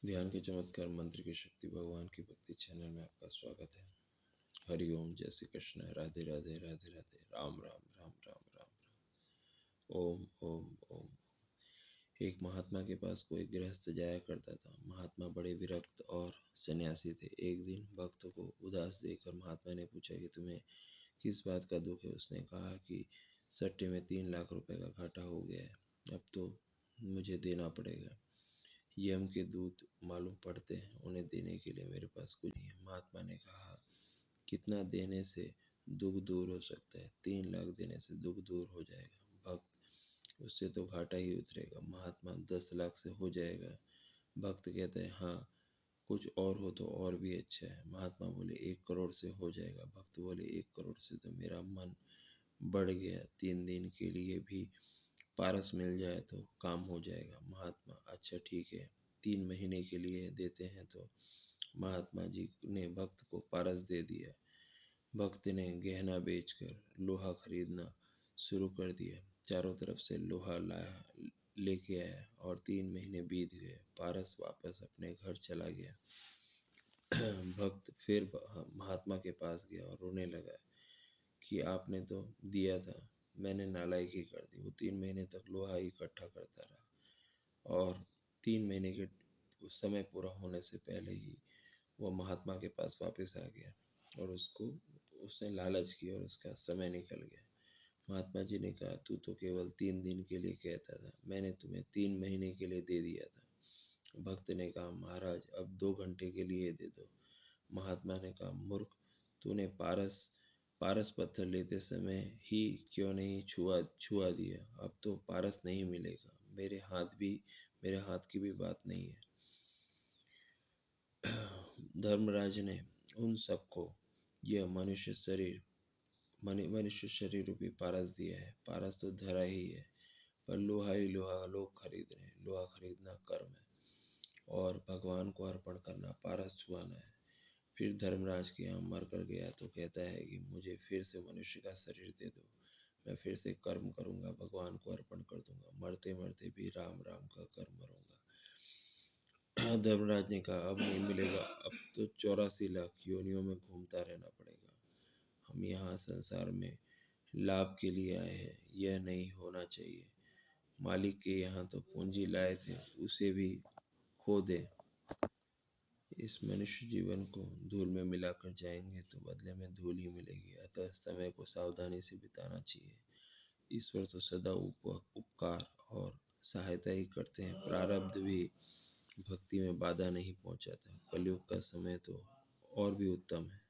ध्यान के चमत्कार मंत्र की शक्ति भगवान की भक्ति चैनल में आपका स्वागत है। हरि ओम, जय श्री कृष्ण, राधे राधे राधे राधे, राम राम राम राम राम राम, ओम ओम ओम। एक महात्मा के पास कोई गृहस्थ जाया करता था। महात्मा बड़े विरक्त और सन्यासी थे। एक दिन भक्त को उदास देखकर महात्मा ने पूछा कि तुम्हें किस बात का दुख है। उसने कहा कि सट्टे में 3 लाख रुपए का घाटा हो गया है, अब तो मुझे देना पड़ेगा। यम के दूत मालूम पड़ते हैं, उन्हें देने के लिए मेरे पास कुछ नहीं है। महात्मा ने कहा, कितना देने से दुख दूर हो सकता है? 3 लाख देने से दुख दूर हो जाएगा। भक्त, उससे तो घाटा ही उतरेगा। महात्मा, 10 लाख से हो जाएगा? भक्त कहते हैं, हाँ, कुछ और हो तो और भी अच्छा है। महात्मा बोले, 1 करोड़ से हो जाएगा? भक्त बोले, 1 करोड़ से तो मेरा मन बढ़ गया। 3 दिन के लिए भी पारस मिल जाए तो काम हो जाएगा। महात्मा, अच्छा ठीक है, 3 महीने के लिए देते हैं तो? महात्मा जी ने भक्त को पारस दे दिया। भक्त ने गहना बेचकर लोहा खरीदना शुरू कर दिया। चारों तरफ से लोहा लाया, लेके आया और 3 महीने बीत गए। पारस वापस अपने घर चला गया। भक्त फिर महात्मा के पास गया और रोने लगा कि आपने तो दिया था, मैंने नालायकी कर दी। वो 3 महीने तक लोहा इकट्ठा करता रहा और 3 महीने के समय पूरा होने से पहले ही वो महात्मा के पास वापस आ गया और उसने लालच की और उसका समय निकल गया। महात्मा जी ने कहा, तू तो केवल 3 दिन के लिए कहता था, मैंने तुम्हें 3 महीने के लिए दे दिया था। भक्त ने कहा, महाराज अब 2 घंटे के लिए दे दो। महात्मा ने कहा, मूर्ख, तूने पारस पारस पत्थर लेते समय ही क्यों नहीं छुआ छुआ दिया? अब तो पारस नहीं मिलेगा। मेरे हाथ की भी बात नहीं है। धर्मराज ने उन सबको यह मनुष्य शरीर रूपी पारस दिया है। पारस तो धरा ही है, पर लोहा ही लोहा लोग खरीद रहे हैं। लोहा खरीदना कर्म है और भगवान को अर्पण करना पारस छुआना है। फिर धर्मराज के यहाँ मर कर गया तो कहता है कि मुझे फिर से मनुष्य का शरीर दे दो, मैं फिर से कर्म करूँगा, भगवान को अर्पण कर दूंगा, मरते मरते भी राम राम का कर मरूंगा। धर्मराज ने कहा, अब नहीं मिलेगा, अब तो 84 लाख योनियों में घूमता रहना पड़ेगा। हम यहाँ संसार में लाभ के लिए आए हैं, यह नहीं होना चाहिए। मालिक के यहाँ तो पूंजी लाए थे, उसे भी खो दे। इस मनुष्य जीवन को धूल में मिलाकर जाएंगे तो बदले में धूल ही मिलेगी। अतः समय को सावधानी से बिताना चाहिए। ईश्वर तो सदा उपकार और सहायता ही करते हैं। प्रारब्ध भी भक्ति में बाधा नहीं पहुंचाता। कलयुग का समय तो और भी उत्तम है।